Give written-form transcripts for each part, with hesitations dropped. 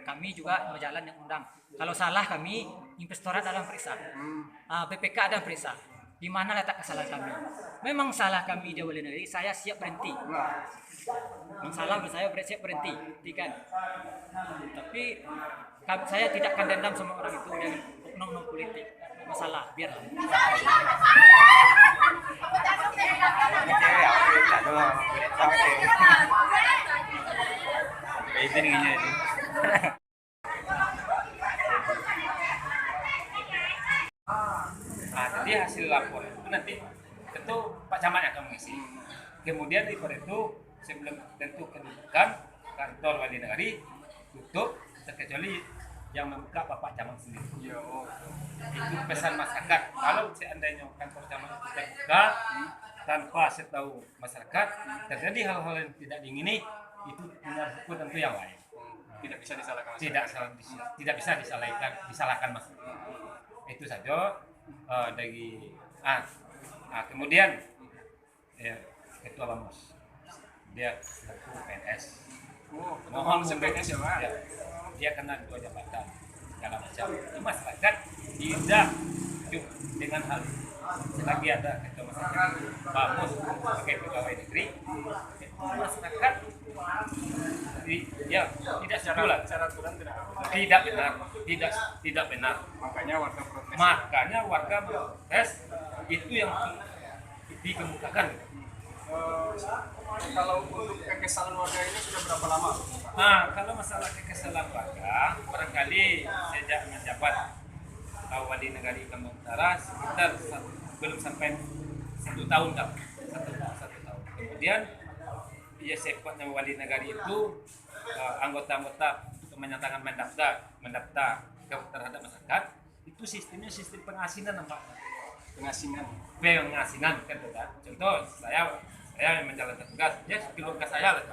Kami juga berjalan yang undang. Kalau salah kami, Inspektorat dalam periksa, BPK ada periksa. Di mana letak kesalahan kami? Memang salah kami di Wali Negari, saya siap berhenti. Memang salah saya siap berhenti, kan? Tapi saya tidak akan dendam sama orang itu dengan oknum politik. Masalah, biarlah. Jadi hasil lapor itu nanti tentu Pak Camat akan mengisi. Kemudian di itu sebelum tentu kedudukan kantor Wali Negari tutup, terkecuali yang membuka Bapak Camat sendiri. Itu pesan masyarakat. Kalau seandainya kantor Camat itu terbuka tanpa setahu masyarakat, terjadi hal-hal yang tidak diingini, itu itu tentu yang lain. Tidak bisa disalahkan Tidak bisa disalahkan masyarakat. Itu saja. Kemudian Ketua Bamus dia selaku PNS. Mohon PNS ya Pak. Dia kena 2 jabatan segala macam. Masyarakat tidak cukup dengan hal itu. Selagi ada Ketua Masyarakat Bamus sebagai pegawai negeri, masyarakat ya tidak setuju. Secara aturan tidak benar. Makanya warga protes itu yang dikemukakan. Kalau untuk kekesalan warga ini sudah berapa lama? Kalau masalah kekesalan warga, barangkali sejak menjabat Wali Negari Kambang Utara sekitar belum sampai 1 tahun dah. 1 tahun. Kemudian ya sepatnya Wali Negari itu anggota-anggota menyatakan mendaftar terhadap masyarakat, itu sistemnya sistem pengasinan Pak. Pengasingan kan betul. Contoh saya yang menjalankan tugas, ya keluarga saya lah.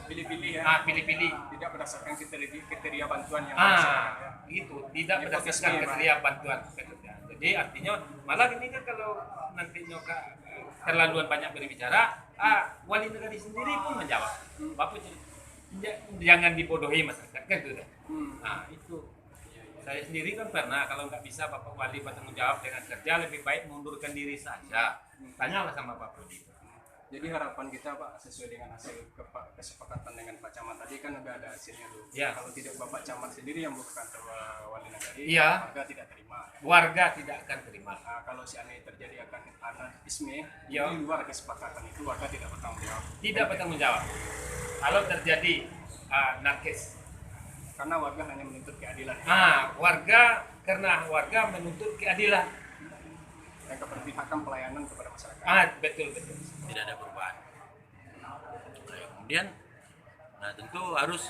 Pilih-pilih ya. Pilih-pilih. Tidak berdasarkan kriteria bantuan yang gitu, tidak berdasarkan kriteria bantuan. Jadi artinya malah ini kan kalau nantinya terlaluan banyak berbicara, Wali Negari sendiri pun menjawab. Bapak jangan dibodohi masyarakat kan gitu. Itu saya sendiri kan pernah kalau nggak bisa Bapak Wali bertanggung jawab dengan kerja, lebih baik mundurkan diri saja. Tanyalah sama Pak Prodi. Jadi harapan kita Pak sesuai dengan hasil kesepakatan dengan Pak Camat tadi kan udah ada hasilnya dulu. Ya. Kalau tidak Bapak Camat sendiri yang buka kantor Wali Negari, warga tidak terima. Warga tidak akan terima. Kalau seandainya terjadi akan anarkisme di Ya. luar kesepakatan itu warga tidak bertanggung jawab. Tidak bertanggung jawab. Kalau terjadi anarkis. Karena warga hanya menuntut keadilan. Karena warga menuntut keadilan Dan keberpihakan pelayanan kepada masyarakat. Betul. Tidak ada perubahan. Kemudian, tentu harus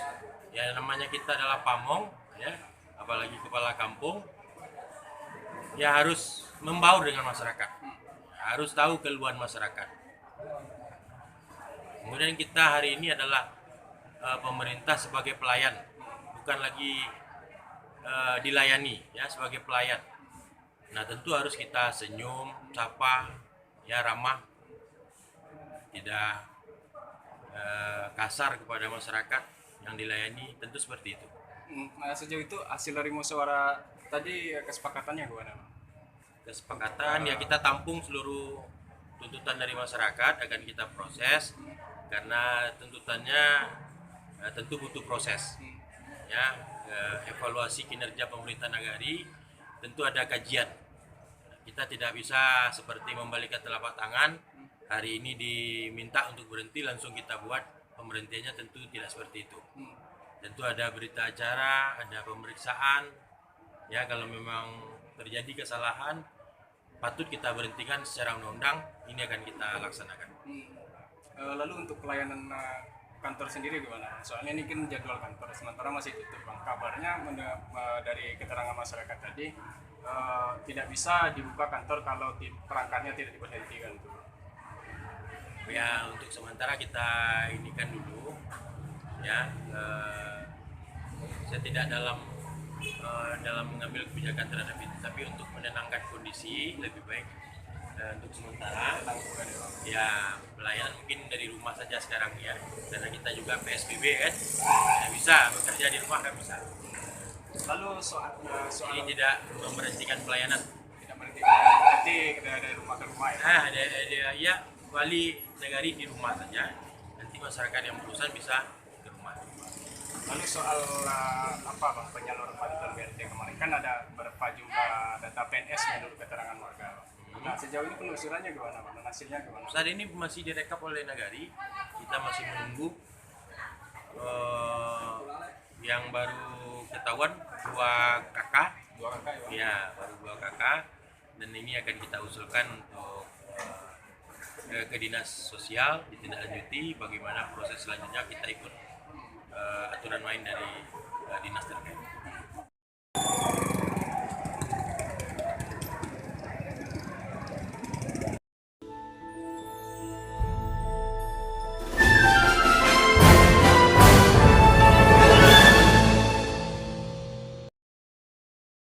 ya namanya kita adalah pamong, ya, apalagi kepala kampung, ya harus membaur dengan masyarakat, harus tahu keluhan masyarakat. Kemudian kita hari ini adalah pemerintah sebagai pelayan, bukan lagi dilayani, ya sebagai pelayan. Nah tentu harus kita senyum, sapa, ya ramah, tidak kasar kepada masyarakat yang dilayani, tentu seperti itu. Sejauh itu hasil dari musyawarah tadi kesepakatannya gimana? Kesepakatan ya kita tampung seluruh tuntutan dari masyarakat, akan kita proses karena tuntutannya tentu butuh proses. Ya, evaluasi kinerja pemerintah Nagari tentu ada kajian. Kita tidak bisa seperti membalikan telapak tangan, hari ini diminta untuk berhenti langsung kita buat, pemberhentiannya tentu tidak seperti itu. Dan tentu ada berita acara, ada pemeriksaan. Ya, kalau memang terjadi kesalahan, patut kita berhentikan secara undang-undang. Ini akan kita laksanakan. Lalu untuk pelayanan kantor sendiri gimana? Soalnya ini kan jadwal kantor sementara masih tutup, Bang. Kabarnya dari keterangan masyarakat tadi tidak bisa dibuka kantor kalau perangkatnya tidak diberhentikan tuh. Ya, untuk sementara kita inikan dulu. Ya, saya tidak dalam mengambil kebijakan terhadap itu, tapi untuk menenangkan kondisi lebih baik untuk sementara ya pelayanan mungkin dari rumah saja sekarang ya, karena kita juga PSBB kan, tidak bisa bekerja di rumah, kan bisa. Lalu soal Ini tidak memberhentikan pelayanan. tidak berhenti berarti dari rumah ke rumah ya. Ya kembali negari di rumah saja. Nanti masyarakat yang berurusan bisa ke rumah. Lalu soal apa Bang, penyaluran bantuan BLT kemarin kan ada berapa jumlah data PNS menurut keterangan warga. Nah, sejauh ini penelusurannya gimana Bang? Dan hasilnya gimana? Saat ini masih direkap oleh Nagari. Kita masih menunggu yang baru ketahuan dua kakak. Ya, baru dua kakak. Dan ini akan kita usulkan untuk ke dinas sosial ditindaklanjuti bagaimana proses selanjutnya kita ikut aturan main dari dinas terkait.